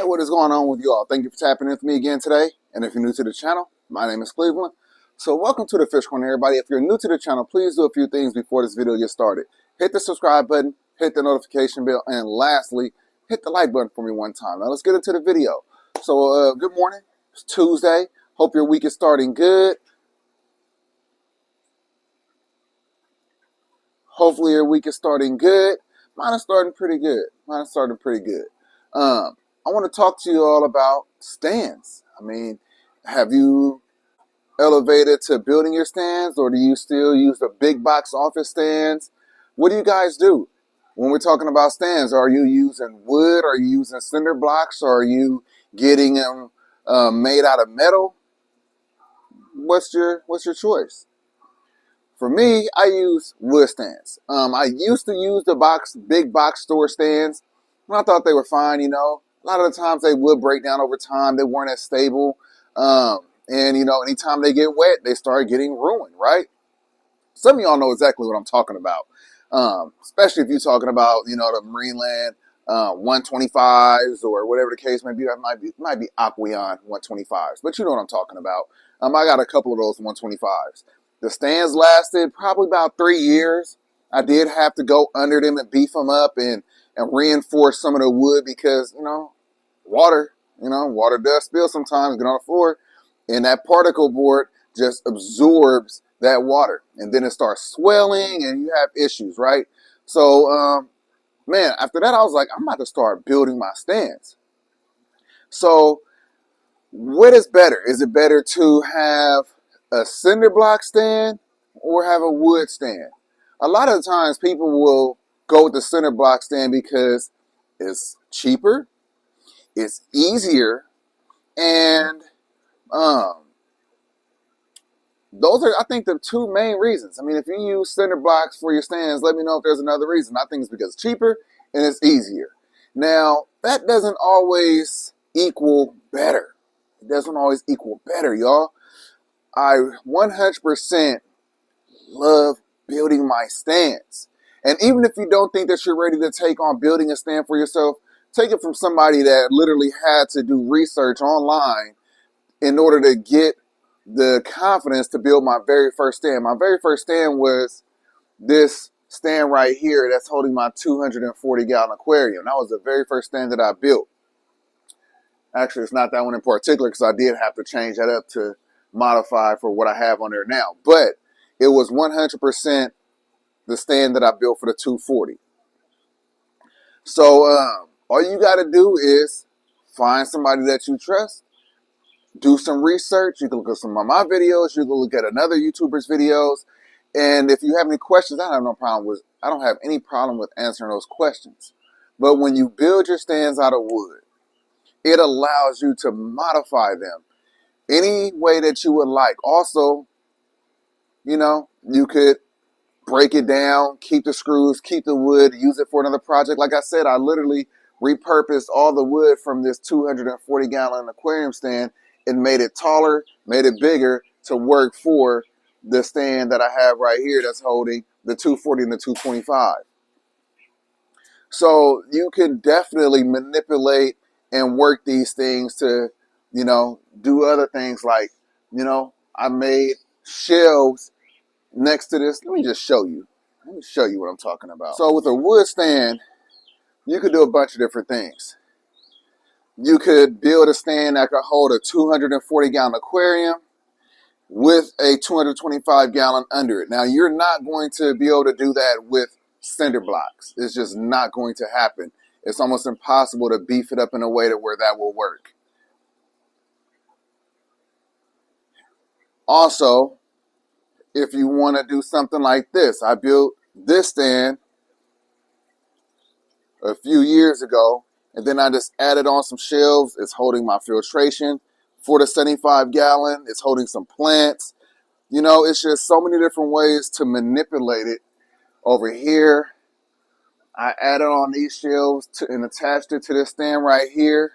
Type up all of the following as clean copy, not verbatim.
what is going on with you all? Thank you for tapping in with me again today. And if you're new to the channel, my name is Cleveland. So welcome to the Fish Corner, everybody. If you're new to the channel, please do a few things before this video gets started. Hit the subscribe button, hit the notification bell, and lastly, hit the like button for me one time. Now let's get into the video. So good morning. It's Tuesday. Hope your week is starting good. Hopefully your week is starting good. Mine is starting pretty good. I want to talk to you all about stands. I mean, have you elevated to building your stands, or do you still use the big box office stands? What do you guys do when we're talking about stands? Are you using wood? Are you using cinder blocks? Or are you getting them made out of metal? What's your choice? For me, I use wood stands. I used to use the big box store stands, and I thought they were fine. You know, a lot of the times they would break down over time. They weren't as stable. And you know, anytime they get wet, they start getting ruined, right? Some of y'all know exactly what I'm talking about. Especially if you're talking about, you know, the Marineland 125s or whatever the case may be. That might be AQUARIUM 125s, but you know what I'm talking about. I got a couple of those 125s. The stands lasted probably about 3 years. I did have to go under them and beef them up and reinforce some of the wood because, you know, water does spill sometimes, get on the floor, and that particle board just absorbs that water, and then it starts swelling and you have issues, right? So, man, after that, I was like, I'm about to start building my stands. So what is better? Is it better to have a cinder block stand or have a wood stand? A lot of the times people will go with the cinder block stand because it's cheaper, it's easier, and those are, I think, the two main reasons. I mean, if you use cinder blocks for your stands, let me know if there's another reason. I think it's because it's cheaper and it's easier. Now, that doesn't always equal better. It doesn't always equal better, y'all. I 100% love building my stands. And even if you don't think that you're ready to take on building a stand for yourself, take it from somebody that literally had to do research online in order to get the confidence to build my very first stand. My very first stand was this stand right here that's holding my 240-gallon aquarium. That was the very first stand that I built. Actually, it's not that one in particular because I did have to change that up to modify for what I have on there now. But it was 100% the stand that I built for the 240. So all you got to do is find somebody that you trust. Do some research. You can look at some of my videos. You can look at another YouTuber's videos. And if you have any questions, I don't have any problem with answering those questions. But when you build your stands out of wood, it allows you to modify them any way that you would like. Also, you know, you could break it down, keep the screws, keep the wood, use it for another project. Like I said, I literally repurposed all the wood from this 240-gallon aquarium stand and made it taller, made it bigger to work for the stand that I have right here that's holding the 240 and the 225. So you can definitely manipulate and work these things to, you know, do other things like, you know, I made shelves next to this. Let me just show you. Let me show you what I'm talking about. So with a wood stand, you could do a bunch of different things. You could build a stand that could hold a 240-gallon aquarium with a 225-gallon under it. Now, you're not going to be able to do that with cinder blocks. It's just not going to happen. It's almost impossible to beef it up in a way to where that will work. Also, if you want to do something like this, I built this stand a few years ago, and then I just added on some shelves. It's holding my filtration for the 75-gallon. It's holding some plants. You know, it's just so many different ways to manipulate it. Over here, I added on these shelves and attached it to this stand right here.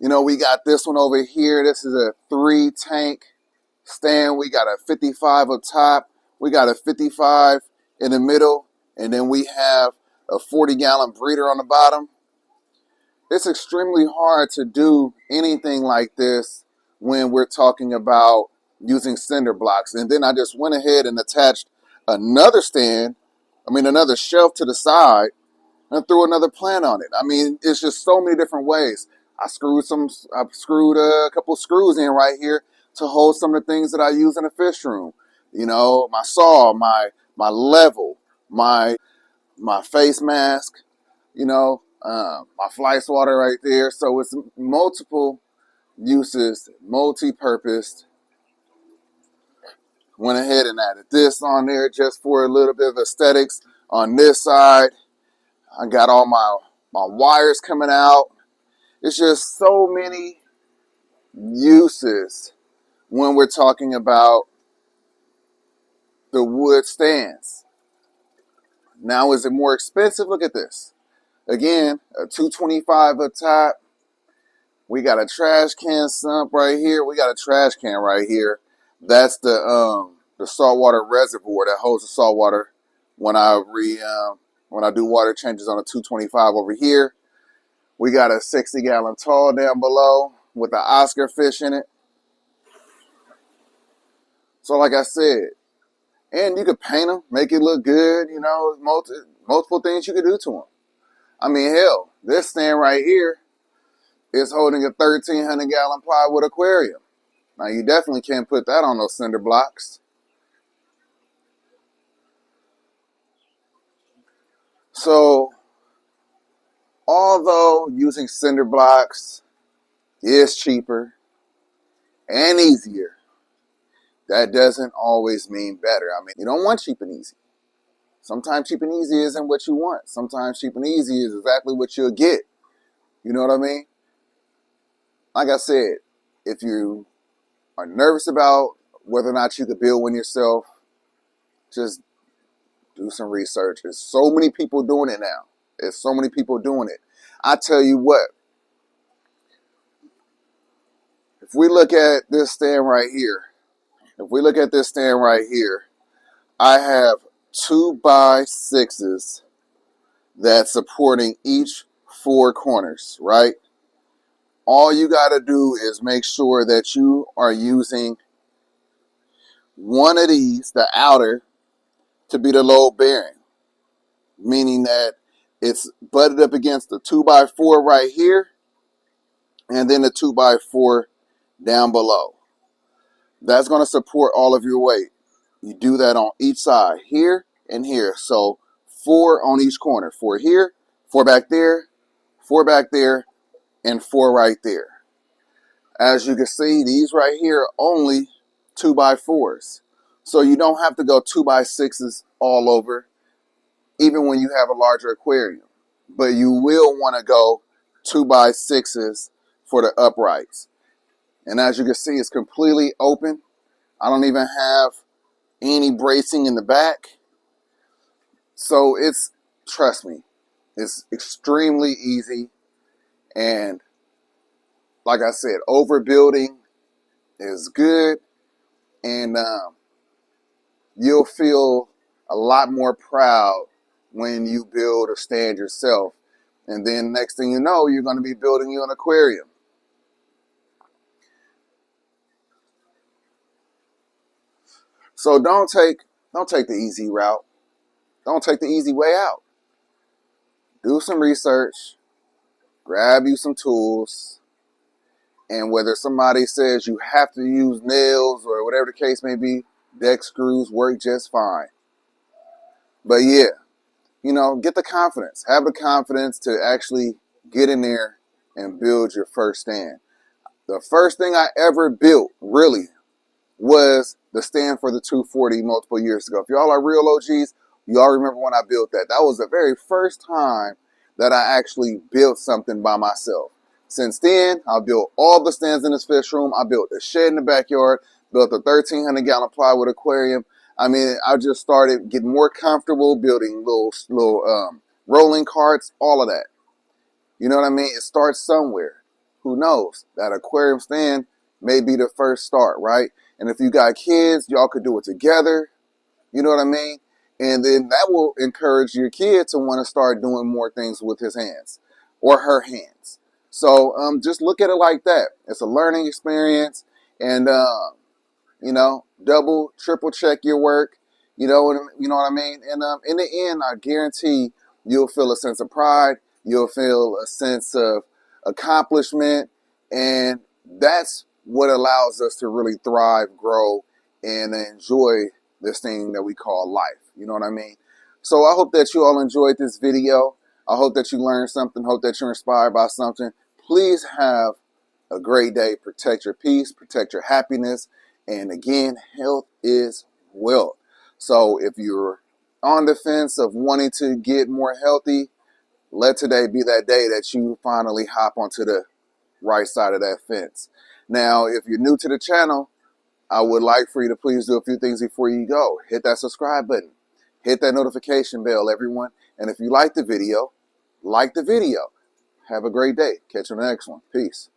You know, we got this one over here. This is a 3-tank stand. We got a 55 up top. We got a 55 in the middle. And then we have a 40-gallon breeder on the bottom. it's extremely hard to do anything like this when we're talking about using cinder blocks. And then I just went ahead and attached another another shelf to the side and threw another plant on it. I mean, it's just so many different ways. I screwed a couple screws in right here to hold some of the things that I use in the fish room. You know, my saw, my level, my face mask, my fly swatter right there. So it's multiple uses, multi-purpose. Went ahead and added this on there just for a little bit of aesthetics. On this side, I got all my wires coming out. It's just so many uses when we're talking about the wood stands. Now, is it more expensive? Look at this. Again, a $225 a top. We got a trash can sump right here. We got a trash can right here. That's the saltwater reservoir that holds the salt water when I do water changes on a 225 over here. We got a 60-gallon tall down below with an Oscar fish in it. So like I said, and you could paint them, make it look good. You know, multiple things you could do to them. I mean, hell, this stand right here is holding a 1,300-gallon plywood aquarium. Now, you definitely can't put that on those cinder blocks. So, although using cinder blocks is cheaper and easier, that doesn't always mean better. I mean, you don't want cheap and easy. Sometimes cheap and easy isn't what you want. Sometimes cheap and easy is exactly what you'll get. You know what I mean? Like I said, if you are nervous about whether or not you could build one yourself, just do some research. There's so many people doing it now. There's so many people doing it. I tell you what, if we look at this stand right here, I have 2x6s that's supporting each 4 corners, right? All you got to do is make sure that you are using one of these, the outer, to be the load bearing, meaning that it's butted up against the 2x4 right here and then the 2x4 down below. That's going to support all of your weight. You do that on each side, here and here. So 4 on each corner. 4 here, 4 back there, 4 back there, and 4 right there. As you can see, these right here are only 2x4s. So you don't have to go 2x6s all over, even when you have a larger aquarium. But you will want to go 2x6s for the uprights. And as you can see, it's completely open. I don't even have any bracing in the back. So trust me, it's extremely easy. And like I said, overbuilding is good. And you'll feel a lot more proud when you build a stand yourself. And then next thing you know, you're going to be building you an aquarium. So don't take the easy route. Don't take the easy way out. Do some research. Grab you some tools. And whether somebody says you have to use nails or whatever the case may be, deck screws work just fine. But yeah, get the confidence. Have the confidence to actually get in there and build your first stand. The first thing I ever built, really, was the stand for the 240 multiple years ago. If y'all are real OGs, y'all remember when I built that. That was the very first time that I actually built something by myself. Since then, I built all the stands in this fish room. I built a shed in the backyard, built a 1,300-gallon plywood aquarium. I mean, I just started getting more comfortable building little rolling carts, all of that. You know what I mean? It starts somewhere. Who knows? That aquarium stand may be the first start, right? And if you got kids, y'all could do it together. You know what I mean? And then that will encourage your kid to want to start doing more things with his hands or her hands. So just look at it like that. It's a learning experience, and double, triple check your work. You know what I mean. And in the end, I guarantee you'll feel a sense of pride. You'll feel a sense of accomplishment, and that's what allows us to really thrive, grow, and enjoy this thing that we call life. You know what I mean? So I hope that you all enjoyed this video. I hope that you learned something. Hope that you're inspired by something. Please have a great day. Protect your peace, protect your happiness. And again, health is wealth. So if you're on the fence of wanting to get more healthy, let today be that day that you finally hop onto the right side of that fence. Now, if you're new to the channel, I would like for you to please do a few things before you go. Hit that subscribe button. Hit that notification bell, everyone. And if you like the video, like the video. Have a great day. Catch you on the next one. Peace.